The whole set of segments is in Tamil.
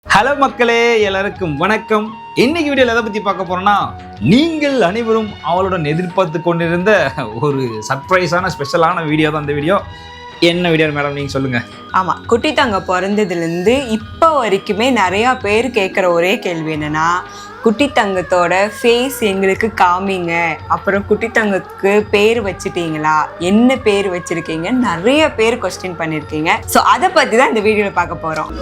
ஹலோ மக்களே, எல்லாருக்கும் வணக்கம். இன்னைக்கு வீடியோல எதை பத்தி பார்க்க போறோம்னா, நீங்கள் அனைவரும் அவளுடன் எதிர்பார்த்து கொண்டிருந்த ஒரு சர்ப்ரைஸான ஸ்பெஷலான வீடியோ தான் இந்த வீடியோ. என்ன வீடியோ மேடம், நீங்க சொல்லுங்க. ஆமா, குட்டி தங்க பிறந்ததுலேருந்து இப்போ வரைக்குமே நிறையா பேர் கேட்குற ஒரே கேள்வி என்னன்னா, குட்டி தங்கத்தோட ஃபேஸ் எங்களுக்கு காமிங்க, அப்புறம் குட்டி தங்கத்துக்கு பேர் வச்சுட்டீங்களா, என்ன பேர் வச்சிருக்கீங்க, நிறைய பேர் கொஸ்டின் பண்ணியிருக்கீங்க. ஸோ அதை பற்றி தான் இந்த வீடியோவில் பார்க்க போகிறோம்.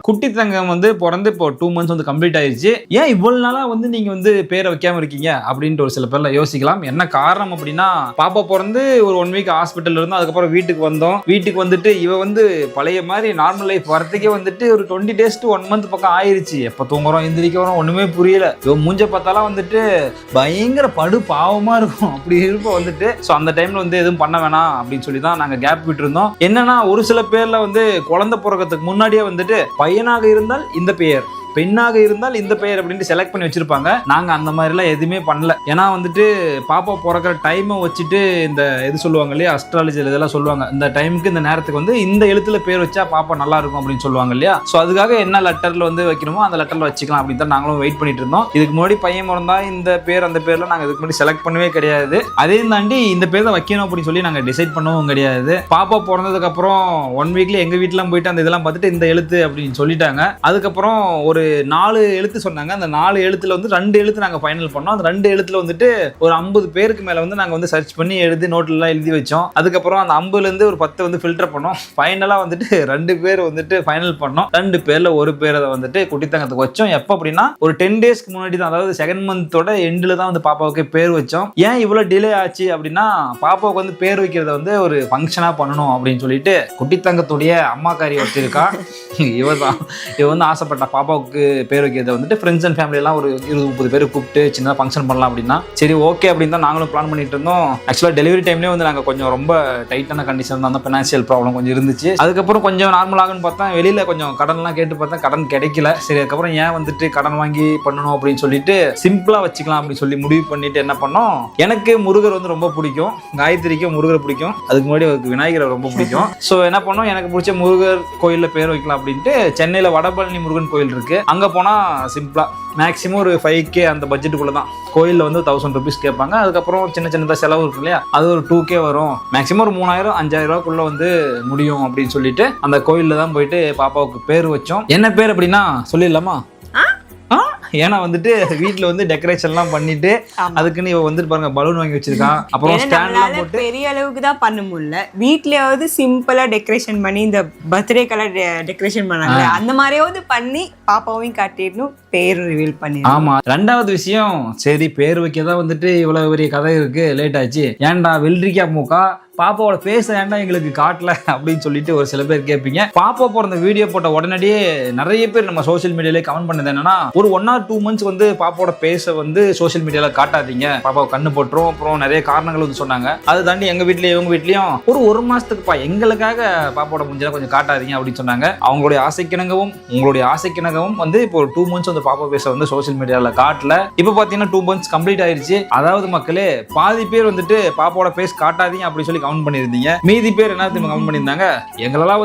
குட்டி தங்கம் பிறந்து இப்போ 2 months கம்ப்ளீட் ஆயிடுச்சு. ஏன் இவ்வளவு நாளா நீங்க பேரை வைக்காம இருக்கீங்க அப்படின்ட்டு ஒரு சில பேர்ல யோசிக்கலாம். என்ன காரணம் அப்படின்னா, பாப்பா பிறந்து ஒரு 1 week ஹாஸ்பிட்டல் இருந்தோம். அதுக்கப்புறம் வீட்டுக்கு வந்தோம். வீட்டுக்கு வந்துட்டு இவ பழைய மாதிரி நார்மல் லைஃப் வரத்துக்கே ஒரு 20 days to 1 month பக்கம் ஆயிருச்சு. எப்ப தூங்குறோம் எந்திரிக்கிறோம் ஒண்ணுமே புரியல. இவ மூஞ்ச பார்த்தாலாம் பயங்கர படு பாவமா இருக்கும். அப்படி இருப்ப ஸோ அந்த டைம்ல எதுவும் பண்ண வேணாம் அப்படின்னு சொல்லி தான் நாங்க கேப் விட்டு இருந்தோம். என்னன்னா, ஒரு சில பேர்ல குழந்தை பிறக்கிறதுக்கு முன்னாடியே பையனாக இருந்தால் இந்த பெயர், பெண்ணாக இருந்தால் இந்த பெயர் அப்படின்ட்டு செலக்ட் பண்ணி வச்சிருப்பாங்க. நாங்க அந்த மாதிரிலாம் எதுவுமே பண்ணல. ஏன்னா பாப்பா பிறக்கிற டைமை வச்சுட்டு இந்த எது சொல்லுவாங்க இல்லையா, அஸ்ட்ராலஜியில் இதெல்லாம் சொல்லுவாங்க, இந்த டைமுக்கு இந்த நேரத்துக்கு இந்த எழுத்துல பேர் வச்சா பாப்பா நல்லா இருக்கும் அப்படின்னு சொல்லுவாங்க இல்லையா. ஸோ அதுக்காக என்ன லெட்டர்ல வைக்கணுமோ அந்த லெட்டர்ல வச்சுக்கலாம் அப்படின்னு தான் நாங்களும் வெயிட் பண்ணிட்டு இருந்தோம். இதுக்கு முன்னாடி பையன் பிறந்தா இந்த பேர் அந்த பேர்ல நாங்கள் இதுக்கு முன்னாடி செலக்ட் பண்ணவே கிடையாது. அதையும் தாண்டி இந்த பேர் தான் வைக்கணும் அப்படின்னு சொல்லி நாங்கள் டிசைட் பண்ணவும் கிடையாது. பாப்பா பிறந்ததுக்கு அப்புறம் 1 weekல எங்க வீட்டுலாம் போயிட்டு அந்த இதெல்லாம் பார்த்துட்டு இந்த எழுத்து அப்படின்னு சொல்லிட்டாங்க. அதுக்கப்புறம் ஒரு 4 எழுத்து சொன்னாங்க. அந்த 4 எழுத்துல 2 எழுத்து நாங்க ஃபைனல் பண்ணோம். அந்த 2 எழுத்துல ஒரு 50 பேருக்கு மேல நாங்க சர்ச் பண்ணி எழுதி நோட்ல எல்லாம் எழுதி வச்சோம். அதுக்கப்புறம் அந்த 50ல இருந்து ஒரு 10 ஃபில்டர் பண்ணோம். ஃபைனலா 2 பேர் ஃபைனல் பண்ணோம். 2 பேர்ல ஒரு பேரை குட்டித்தங்கத்துக்கு வச்சோம். எப்ப அப்படின்னா ஒரு 10 daysக்கு முன்னாடி தான், அதாவது 2nd month எண்ட்ல தான் பாப்பாவுக்கு பேர் வச்சோம். ஏன் இவ்வளவு டிலே ஆச்சு அப்படின்னா, பாப்பாவுக்கு பேர் வைக்கிறத ஒரு ஃபங்க்ஷனா பண்ணணும் அப்படின்னு சொல்லிட்டு குட்டித்தங்கத்துடைய அம்மாக்காரி வச்சிருக்கா. இவ ஆசைப்பட்டா பாப்பாவுக்கு பேர் வைக்கிறத ஃப்ரெண்ட்ஸ் அண்ட் ஃபேமிலி எல்லாம் ஒரு 20-30 பேர் கூப்பிட்டு சின்னதாக ஃபங்க்ஷன் பண்ணலாம் அப்படின்னா, சரி ஓகே அப்படின்னு தான் நாங்களும் பிளான் பண்ணிட்டு இருந்தோம். ஆக்சுவலாக டெலிவரி டைம்லேயே நாங்கள் கொஞ்சம் ரொம்ப டைட்டான கண்டிஷன் தான், ஃபினான்ஷியல் ப்ராப்ளம் கொஞ்சம் இருந்துச்சு. அதுக்கப்புறம் கொஞ்சம் நார்மல் ஆகுன்னு பார்த்தா வெளியில் கொஞ்சம் கடன்லாம் கேட்டு பார்த்தா கடன் கிடைக்கல. சரி, அதுக்கப்புறம் ஏன் கடன் வாங்கி பண்ணணும் அப்படின்னு சொல்லிட்டு சிம்பிளாக வச்சுக்கலாம் அப்படின்னு சொல்லி முடிவு பண்ணிட்டு என்ன பண்ணோம், எனக்கு முருகர் ரொம்ப பிடிக்கும், காயத்ரிக்கு முருகர் பிடிக்கும், அதுக்கு முன்னாடி அவருக்கு விநாயகரை ரொம்ப பிடிக்கும். ஸோ என்ன பண்ணோம், எனக்கு பிடிச்ச முருகர் கோயிலில் பேர் வைக்கலாம் அப்படின்ட்டு சென்னையில் வடபழனி முருகன் கோயில் இருக்கு. அங்க போனா சிம்பிளா மேக்ஸிமம் ஒரு 5K அந்த பட்ஜெட்டுக்குள்ள தான். கோயில்ல 1000 rupees கேட்பாங்க. அதுக்கப்புறம் சின்ன சின்னதா செலவு இருக்கு இல்லையா, அது ஒரு 2K வரும். மேக்ஸிமம் ஒரு 3000-5000 ரூபாய்க்குள்ள முடியும் அப்படின்னு சொல்லிட்டு அந்த கோயில்ல தான் போயிட்டு பாப்பாவுக்கு பேர் வச்சோம். என்ன பேர் அப்படின்னா சொல்லிடலாமா? ஏன்னா வீட்டுல டெக்கரேஷன்லாம் பண்ணிட்டு அதுக்குன்னு இவ பாருங்க பலூன் வாங்கி வச்சிருக்கான். அப்புறம் ஸ்டாண்ட்லாம் போட்டு பெரிய அளவுக்கு தான் பண்ண முடியல. வீட்லயாவது சிம்பிளா டெக்கரேஷன் பண்ணி இந்த பர்த்டே கலர் டெக்கரேஷன் பண்ணாங்க, அந்த மாதிரியாவது பண்ணி பாப்பாவையும் காட்டிடணும், பேர் ரிவீல் பண்ணி. ஆமா, 2வது விஷயம், சரி பேர் வைக்கதான் இவ்வளவு பெரிய கதை இருக்கு, லேட் ஆச்சு, ஏன்டா வெள்ளரிக்கா மூக்கா பாப்பாவோட பேச ஏன்டா எங்களுக்கு காட்டல அப்படின்னு சொல்லிட்டு ஒரு சில பேர் கேட்பீங்க. பாப்பா பிறந்த வீடியோ போட்ட உடனடியே நிறைய பேர் நம்ம சோசியல் மீடியாலே கமெண்ட் பண்ணது என்னன்னா, ஒரு 1 or 2 months பாப்பாவோட பேச சோசியல் மீடியால காட்டாதீங்க, பாப்பாவை கண்ணு போட்டுரும், அப்புறம் நிறைய காரணங்கள் சொன்னாங்க. அதை தாண்டி எங்க வீட்லயும் இவங்க வீட்லயும் ஒரு மாசத்துக்குப்பா எங்களுக்காக பாப்பாவோட முடிஞ்சா கொஞ்சம் காட்டாதீங்க அப்படின்னு சொன்னாங்க. அவங்களுடைய ஆசைக்கிணங்கவும் உங்களுடைய ஆசைக்கிணங்கவும் இப்போ ஒரு 2 months பாப்பா பேச சோசியல் மீடியால காட்டல. இப்ப பாத்தீங்கன்னா 2 months கம்ப்ளீட் ஆயிருச்சு. அதாவது மக்களே, பாதி பேர் பாப்பாவோட பேச காட்டாதீங்க அப்படின்னு சொல்லி கமெண்ட் பண்ணிருந்தீங்க. மீதி பேர் என்ன கமெண்ட் பண்ணியிருந்தாங்க, எங்களெல்லாம்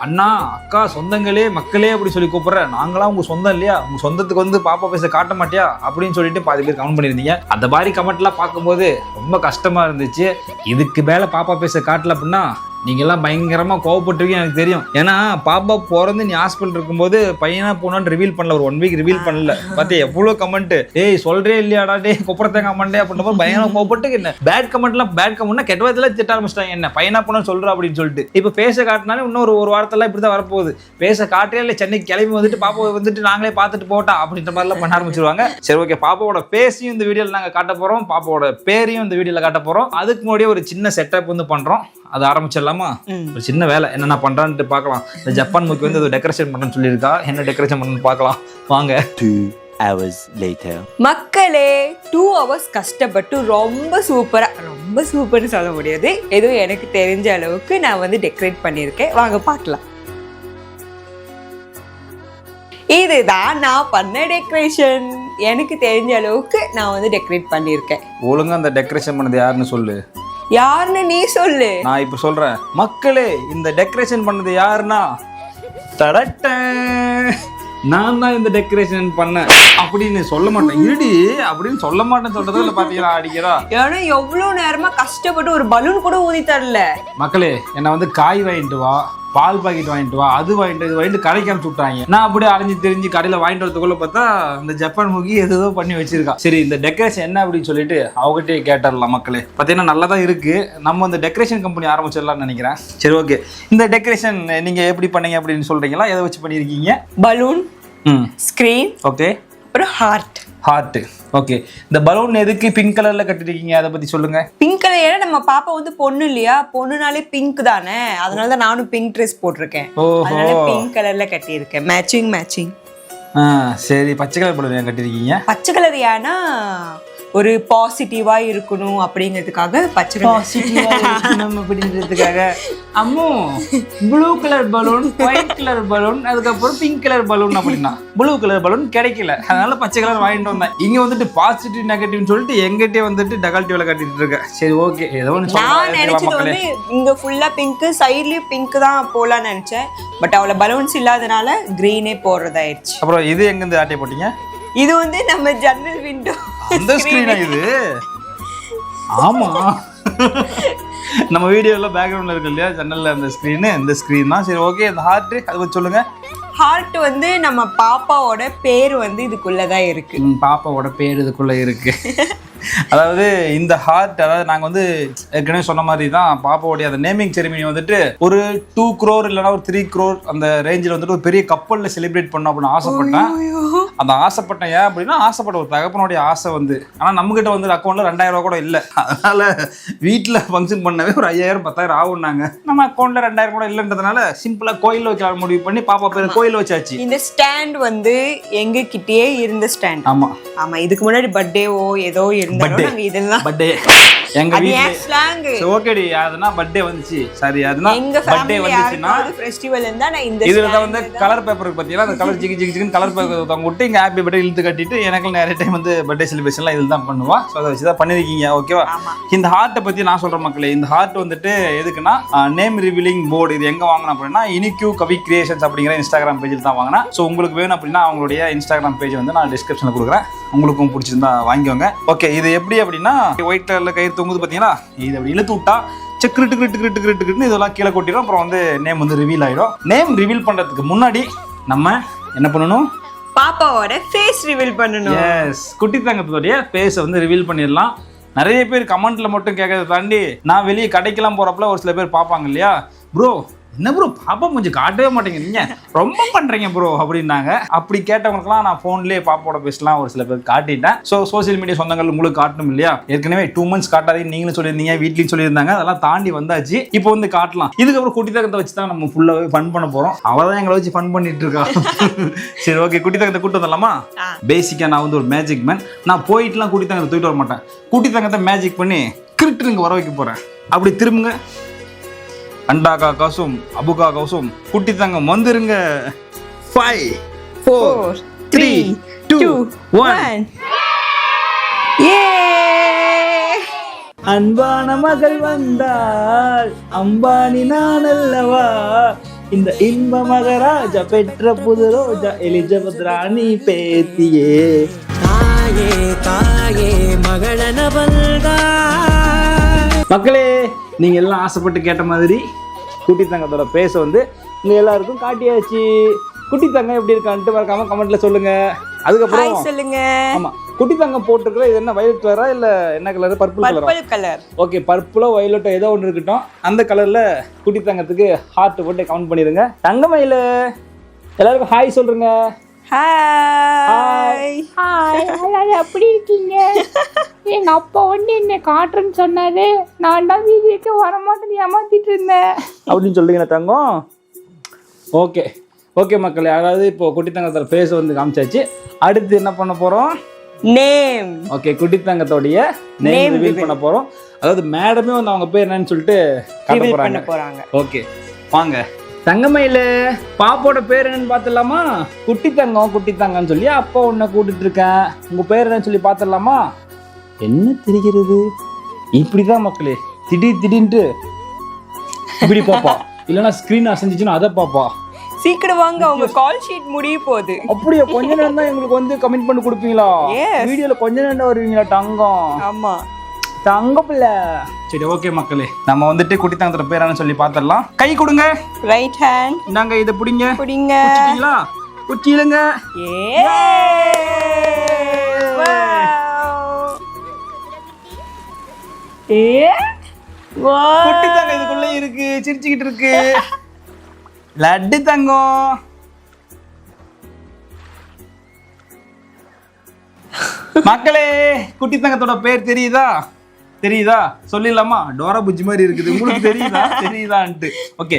அண்ணா அக்கா சொந்தங்களே மக்களே அப்படி சொல்லி கூப்பிடுற, நாங்களாம் உங்க சொந்தம் இல்லையா, உங்க சொந்தத்துக்கு பாப்பா பேச காட்ட மாட்டியா அப்படின்னு சொல்லிட்டு பாதி பேர் கமெண்ட் பண்ணியிருந்தீங்க. அந்த மாதிரி கமெண்ட் எல்லாம் பார்க்கும்போது ரொம்ப கஷ்டமா இருந்துச்சு. இதுக்கு மேல பாப்பா பேச காட்டல அப்படின்னா நீங்க எல்லாம் பயங்கரமா கோவப்பட்டிருக்கீங்க எனக்கு தெரியும். ஏன்னா பாப்பா பிறந்து நீ ஹாஸ்பிட்டல் இருக்கும்போது பையனா போனான்னு ரிவீல் பண்ணல, ஒரு 1 week ரிவீல் பண்ணல. பார்த்தே எவ்வளவு கமெண்ட், ஏய் சொல்றே இல்லையாடா டே குப்புறத்தை கமெண்டே அப்படின்ற பயங்கரமா கோவப்பட்டு என்ன பேட் கமெண்ட்லாம், பேட் கமெண்ட்னா கெட்ட வார்த்தையில திட்ட ஆரம்பிச்சிட்டாங்க, என்ன பையனா போனான்னு சொல்ற அப்படின்னு சொல்லிட்டு. இப்போ பேச காட்டினாலே இன்னும் ஒரு வாரத்தெல்லாம் இப்படிதான் வரப்போகுது, பேச காட்டே இல்லை, சென்னைக்கு கிளம்பி பாப்பா நாங்களே பார்த்துட்டு போட்டா அப்படின்ற மாதிரிலாம் பண்ண ஆரம்பிச்சிருவாங்க. சரி ஓகே, பாப்பாவோட பேஸையும் இந்த வீடியோல நாங்க காட்ட போறோம், பாப்பாவோட பேரையும் இந்த வீடியோல காட்ட போறோம். அதுக்கு முன்னாடியே ஒரு சின்ன செட்டப் பண்றோம், அது ஆரம்பிச்சிடலாமா? ஒரு சின்ன வேலை என்னென்ன பண்றான்னு பார்க்கலாம். இந்த ஜப்பான் மூக்கு டெக்கரேஷன் பண்ணணும்னு சொல்லியிருக்கா, என்ன டெக்கரேஷன் பண்ணணும்னு பார்க்கலாம் வாங்க. 2 hours later. மக்களே, 2 hours கஷ்டப்பட்டு ரொம்ப சூப்பர்னு சொல்ல முடியாது, ஏதோ எனக்கு தெரிஞ்ச அளவுக்கு நான் டெக்கரேட் பண்ணியிருக்கேன். வாங்க பார்க்கலாம். இதுதான் நான் பண்ண டெக்கரேஷன். எனக்கு தெரிஞ்ச அளவுக்கு நான் டெக்கரேட் பண்ணியிருக்கேன். ஒழுங்கா அந்த டெக்கரேஷன் பண்ணது யாருன்னு சொல்லு. யாருன்னு நீ சொல்லு. நான் இப்ப சொல்றேன் மக்களே, இந்த டெக்கரேஷன் பண்ணது யாருன்னா நான் தான் இந்த டெக்கரேஷன் பண்ணேன் அப்படின்னு சொல்ல மாட்டேன். இருடி அப்படின்னு சொல்ல மாட்டேன்னு சொல்றதும் இல்லை. பாத்தீங்களா அடிக்கிறா. ஏன்னா எவ்வளவு நேரமா கஷ்டப்பட்டு ஒரு பலூன் கூட ஊதி தரல. மக்களே, என்னை வந்து காய் வாங்கிட்டு வா, பால் பாக்கெட் வாங்கிட்டு வா, அது வாங்கிட்டு இது வாங்கிட்டு கடைக்கு அனுப்பிச்சு விட்டாங்க. நான் அப்படியே அலைஞ்சு தெரிஞ்சு கடையில் வாங்கிட்டு வரதுக்குள்ள பார்த்தா இந்த ஜப்பான் முகி ஏதோ பண்ணி வச்சிருக்கா. சரி, இந்த டெக்கரேஷன் என்ன அப்படின்னு சொல்லிட்டு அவங்ககிட்டயே கேட்டுடலாம். மக்களே பார்த்தீங்கன்னா நல்லா தான் இருக்கு. நம்ம இந்த டெக்கரேஷன் கம்பெனி ஆரம்பிச்சிடலாம்னு நினைக்கிறேன். சரி, ஓகே. இந்த டெக்கரேஷன் நீங்க எப்படி பண்ணீங்க அப்படின்னு சொல்றீங்களா? எதை வச்சு பண்ணியிருக்கீங்க? பலூன், ஸ்கிரீன், ஓகே, அப்புறம் ஹார்ட். ஓகே. இந்த பலூன் எதுக்கு பிங்க் கலர்ல கட்டிருக்கீங்க, அதை பத்தி சொல்லுங்க. பிங்க் கலர் ஏன்னா நம்ம பாப்பா வந்து பொண்ணு இல்லையா, பொண்ணுனாலே பிங்க் தானே, அதனால தான் நானும் பிங்க் ட்ரெஸ் போட்டிருக்கேன். அதனால பிங்க் கலர்ல கட்டியிருக்கேன். மேட்சிங். சரி, பச்சை கலர் பலூன் ஏன் கட்டிருக்கீங்க? பச்சை கலர் ஏன்னா ஒரு பாசிட்டிவா இருக்கணும் அப்படிங்கிறதுக்காக பச்சை அப்படின்றதுக்காக. Ammu blue colour balloon, white colour balloon, அதுக்கப்புறம் பிங்க் கலர் பலூன் அப்படின்னா ப்ளூ கலர் பலூன் கிடைக்கல, அதனால பச்சை கலர் வாங்கிட்டு வந்தேன். இங்க வந்துட்டு பாசிட்டிவ் நெகட்டிவ்னு சொல்லிட்டு எங்கிட்டே வந்துட்டு டெகால்டிவ்ல கட்டிட்டு இருக்கேன். சரி, ஓகே. ஏதோ ஒன்று நான் நினைச்சது வந்து இங்க ஃபுல்லா பிங்க், சைட்லயும் பிங்க் தான் போலான்னு நினைச்சேன். பட் அவளை பலூன்ஸ் இல்லாதனால கிரீனே போடுறதாயிருச்சு. அப்புறம் இது எங்க இருந்து ஆட்டை போட்டீங்க? இது வந்து நம்ம ஜன்னல் விண்டோ அந்த ஸ்கிரீனா இது? ஆமா, நம்ம வீடியோல பேக்ரவுண்ட்ல இருக்கு இல்லையா ஜன்னல்ல அந்த ஸ்கிரீன், இந்த ஸ்கிரீன் தான். சரி, ஓகே. இந்த ஹார்ட் அது பத்தி சொல்லுங்க. ஹார்ட் வந்து நம்ம பாப்பாவோட பேர் வந்து இதுக்குள்ளதான் இருக்கு. பாப்பாவோட பேர் இதுக்குள்ள இருக்கு. அதாவது இந்த ஹார்ட், அதாவது நாங்க வந்து ஏற்கனவே சொன்ன மாதிரி தான் பாப்பாவுடைய அந்த நேமிங் செரிமனி வந்துட்டு ஒரு 2 crore இல்லைன்னா ஒரு 3 crore அந்த ரேஞ்சில் வந்துட்டு ஒரு பெரிய கப்பலில் செலிப்ரேட் பண்ணோம் அப்படின்னு ஆசைப்பட்டேன். அந்த ஆசைப்பட்டேன் ஏன் அப்படின்னா, ஆசைப்பட்ட ஒரு தகப்பனுடைய ஆசை வந்து, ஆனால் நம்மகிட்ட வந்து அக்கௌண்ட்ல 2000 ரூபா கூட இல்லை. அதனால வீட்டில் ஃபங்க்ஷன் பண்ணவே ஒரு 5000 10,000 ஆகும்னாங்க. நம்ம அக்கௌண்ட்ல 2000 கூட இல்லைன்றதுனால சிம்பிளா கோயிலில் வைக்கலாம் முடிவு பண்ணி பாப்பா பேர் கோயிலில் வச்சாச்சு. இந்த ஸ்டாண்ட் வந்து எங்க கிட்டயே இருந்த ஸ்டாண்ட். ஆமா, இதுக்கு முன்னாடி பர்த்டேவோ ஏதோ இருந்தாலும் இதெல்லாம் பர்த்டே எங்க வீட்ல ஸ்லாங். ஓகேடி, அதுனா பர்த்டே வந்துச்சு. சரி, அதுனா எங்க பர்த்டே வந்துச்சுனா ஃபெஸ்டிவல் இருந்தா நான் இந்த இதுல தான் வந்து கலர் பேப்பருக்கு பத்தியா அந்த கலர் ஜிகி ஜிகின்னு கலர் பேப்பர் தொங்க விட்டு இங்க ஹாப்பி பர்த்டே இழுத்து கட்டிட்டு எனக்கு நிறைய டைம் வந்து பர்த்டே செலிப்ரேஷன்லாம் இதில் தான் பண்ணுவா. ஸோ அதை வச்சு தான் பண்ணிருக்கீங்க. ஓகேவா? இந்த ஹார்ட்டை பத்தி நான் சொல்றேன் மக்களே. இந்த ஹார்ட் வந்துட்டு எதுக்குன்னா நேம் ரிவீலிங் போர்டு. இது எங்க வாங்கினா அப்படின்னா இனிக்யூ கவி கிரியேஷன்ஸ் அப்படிங்கிற இன்ஸ்டாகிராம் பேஜில் தான் வாங்கினா. ஸோ உங்களுக்கு வேணும் அப்படின்னா அவங்களுடைய இன்ஸ்டாகிராம் பேஜ் வந்து நான் டிஸ்கிரிப்ஷனில் கொடுக்குறேன். உங்களுக்கும் பிடிச்சிருந்தா வாங்கிக்கோங்க. ஓகே, இது எப்படி அப்படின்னா ஒயிட் கலர்ல கயிறு தொங்குது பார்த்தீங்களா, இது அப்படி இழுத்து விட்டா கிரிட்டு இதெல்லாம் கீழே கொட்டிடும். அப்புறம் வந்து நேம் வந்து ரிவீல் ஆயிடும். நேம் ரிவீல் பண்றதுக்கு முன்னாடி நம்ம என்ன பண்ணணும்? பாப்பாவோட ஃபேஸ் ரிவீல் பண்ணணும். எஸ், குட்டி தங்கத்தோடைய ஃபேஸை வந்து ரிவீல் பண்ணிடலாம். நிறைய பேர் கமெண்ட்ல மட்டும் கேட்கறத தாண்டி நான் வெளியே கடைக்கெல்லாம் போறப்பல ஒரு சில பேர் பார்ப்பாங்க இல்லையா, ப்ரோ என்ன ப்ரோ பாப்பா கொஞ்சம் காட்டவே மாட்டேங்க, நீங்க ரொம்ப பண்றீங்க ப்ரோ அப்படின்னாங்க. அப்படி கேட்டவங்களுக்குலாம் நான் போன்லேயே பாப்பாவோட பேசலாம் ஒரு சில பேர் காட்டிட்டேன். ஸோ சோசியல் மீடியா சொந்தங்கள் உங்களுக்கு காட்டணும் இல்லையா? ஏற்கனவே 2 months காட்டாதீங்க நீங்களும் சொல்லியிருந்தீங்க, வீட்லையும் சொல்லியிருந்தாங்க. அதெல்லாம் தாண்டி வந்தாச்சு. இப்போ வந்து காட்டலாம். இதுக்கப்புறம் குட்டி தங்கத்தை வச்சு தான் நம்ம ஃபுல்லாவே ஃபன் பண்ண போறோம். அவள் தான் எங்களை வச்சு ஃபன் பண்ணிட்டு இருக்கா. சரி, ஓகே. குட்டி தங்கத்தை கூட்டு வந்துடலாமா? பேசிக்கா நான் வந்து ஒரு மேஜிக் மேன். நான் போயிட்டுலாம் குட்டி தங்கத்தை தூக்கிட்டு வர மாட்டேன். குட்டி தங்கத்தை மேஜிக் பண்ணி கிரிட்டுங்க வர வைக்க போறேன். அப்படி திரும்புங்க. அண்டாக்கா காசும் அபுகா காசும் குட்டி தங்கம் வந்துருங்க. 5 4 3 2 1. அன்பான மகள் வந்தாள், அம்பானி நான் அல்லவா, இந்த இன்ப மகராஜா பெற்ற புது ரோஜா எலிஜபெத் ராணி பேத்தியே. தாயே தாயே மகளனவள்கா. மக்களே, நீங்க எல்லாம் ஆசைப்பட்டு கேட்ட மாதிரி குட்டி தங்கத்தோட பேச வந்து உங்க எல்லாருக்கும் காட்டியாச்சு. குட்டி தங்கம் எப்படி இருக்கான்ட்டு மறக்காம கமெண்ட்ல சொல்லுங்க. அதுக்கப்புறம் சொல்லுங்க. ஆமா, குட்டி தங்கம் போட்டிருக்கிற இது என்ன வயலட் கலரா இல்ல என்ன கலர்? Purple colour. ஓகே, பர்பிளோ வயலட்டோ ஏதோ ஒன்று இருக்கட்டும். அந்த கலர்ல குட்டி தங்கத்துக்கு ஹார்ட் போட்டு கவுண்ட் பண்ணிருங்க. தங்கமயில எல்லாருக்கும் ஹாய் சொல்றீங்க. ஹாய் ஹாய், எல்லாரும் எப்படி இருக்கீங்க? எங்க அப்பா வந்து என்ன காட்டுறேன்னு சொன்னாரு, நான் தான் வீதிக்கு வரமாட்டேன்னு ஏமாத்திட்டு இருந்தேன் அப்படின்னு சொல்றீங்களா தங்கம்? ஓகே ஓகே மக்களே, அதாவது இப்போ குட்டி தங்கத்தோட ஃபேஸ் வந்து காமிச்சாச்சு. அடுத்து என்ன பண்ண போறோம்? நேம். ஓகே, குட்டி தங்கத்தோடைய நேம் ரிவீல் பண்ண போறோம். அதாவது மேடமே வந்து அவங்க பேர் என்னன்னு சொல்லிட்டு காட்ட போறாங்க. ஓகே, வாங்க. தங்கமயில பாப்போட பேர் என்னன்னு பாத்துடலாமா? குட்டி தங்கம் குட்டி தங்கம்னு சொல்லி அப்பா உன்னை கூட்டிட்டு இருக்கேன். உங்க பேர் என்னன்னு சொல்லி பாத்துடலாமா? என்ன தெரிகிறது? இப்படிதான் மக்களே, திடீர்னு இப்படி பாப்பா, இல்லைன்னா ஸ்க்ரீன் அசைஞ்சிச்சுன்னா அதை பாப்பா. சீக்கிரம் வாங்க, உங்க கால் ஷீட் முடிய போகுது. அப்படியே கொஞ்ச நேரம் தான் எங்களுக்கு வந்து கமெண்ட் பண்ணி கொடுப்பீங்களா? வீடியோல கொஞ்ச நேரம் தான் வருவீங்களா தங்கம்? ஆமா தங்க பிள்ளை. சரி ஓகே மக்களே, நம்ம வந்துட்டு குட்டி தங்கத்தோட பேரானு சொல்லி பாத்திரலாம். கை கொடுங்க. Right hand. நாங்க இதை பிடிங்க. பிடிங்க. குச்சிட்டீங்களா? குச்சிடுங்க. குட்டி தங்கம் இதுக்குள்ள இருக்கு, சிரிச்சுக்கிட்டு இருக்கு. லட்டு தங்கம். மக்களே, குட்டி தங்கத்தோட பேர் தெரியுதா சொல்லிடலாமா? டோரா புஜ்ஜி மாதிரி இருக்குது. உங்களுக்கு தெரியுதான்ட்டு. ஓகே,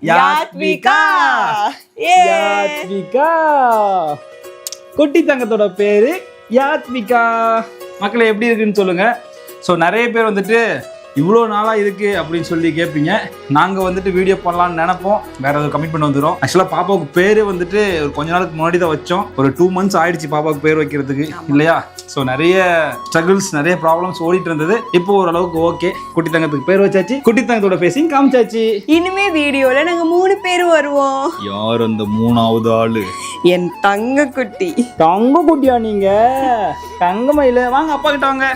யாத்விகா. குட்டி தங்கத்தோட பேரு யாத்விகா. மக்களே எப்படி இருக்குன்னு சொல்லுங்க. ஸோ நிறைய பேர் வந்துட்டு இவ்வளோ நாளாக இருக்கு அப்படின்னு சொல்லி கேட்பீங்க. நாங்கள் வந்துட்டு வீடியோ பண்ணலான்னு நினைப்போம், வேற ஏதாவது கமிட் பண்ண வந்துடும். ஆக்சுவலாக பாப்பாவுக்கு பேர் வந்துட்டு ஒரு கொஞ்ச நாளுக்கு முன்னாடி தான் வச்சோம். ஒரு 2 months ஆயிடுச்சு பாப்பாவுக்கு பேர் வைக்கிறதுக்கு, இல்லையா? ஸோ நிறைய ஸ்ட்ரகிள்ஸ், நிறைய ப்ராப்ளம்ஸ் ஓடிட்டு இருந்தது. இப்போ ஓரளவுக்கு ஓகே, குட்டி தங்கத்துக்கு பேர் வச்சாச்சு, குட்டி தங்கத்தோட பேசியும் காமிச்சாச்சு. இனிமே வீடியோல நாங்க 3 பேர் வருவோம். யார் அந்த 3வது ஆளு? என் தங்க குட்டி. தங்க குட்டியா நீங்க? தங்கமயில வாங்க, அப்பா கிட்ட வாங்க.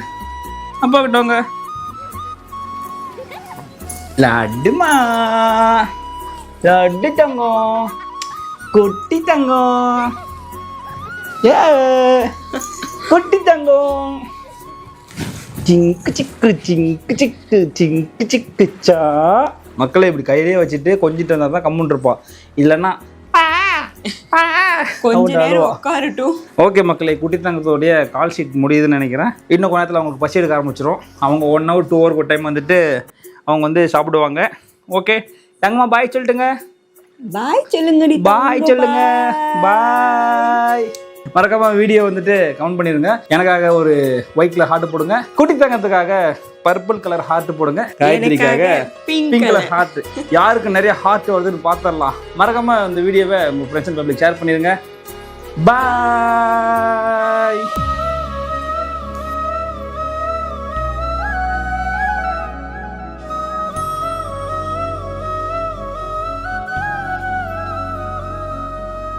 லட்டுமா, லட்டு தங்கம், குட்டி தங்கம், குட்டி தங்கம். சிங்கு சிக்கு சிங்கு சிக்கு சிங்கு சிக்குச்சா. மக்களை இப்படி கையிலேயே வச்சுட்டு கொஞ்சிட்டு இருந்தா தான் கம்முன்னு இருப்பா, இல்லைன்னா கொஞ்ச நேரம் உட்காரட்டும். ஓகே மக்களே, குட்டி தங்கத்தோடைய கால் ஷீட் முடியுதுன்னு நினைக்கிறேன். இன்னும் கொஞ்ச நேரத்தில் அவங்களுக்கு பசி எடுக்க ஆரம்பிச்சிடும். அவங்க 1 hour 2 hour ஒரு டைம் வந்துட்டு அவங்க வந்து சாப்பிடுவாங்க. ஓகே தங்கம்மா, பாய் சொல்லிட்டுங்க. பாய் சொல்லுங்க. பாய் சொல்லுங்க. பாய். மறக்காம வீடியோ வந்துட்டு கமெண்ட் பண்ணிருங்க. எனக்காக ஒரு ஒயிட் கலர் ஹார்ட் போடுங்க. குட்டி தங்கத்துக்காக பர்பிள் கலர் ஹார்ட் போடுங்க. காயத்ரிக்காக பிங்க் கலர் ஹார்ட். யாருக்கு நிறைய ஹார்ட் வருதுன்னு பார்த்துடலாம். மறக்காம இந்த வீடியோவை உங்க ஃப்ரெண்ட்ஸ் அண்ட் பப்ளிக் ஷேர் பண்ணிருங்க. பாய்.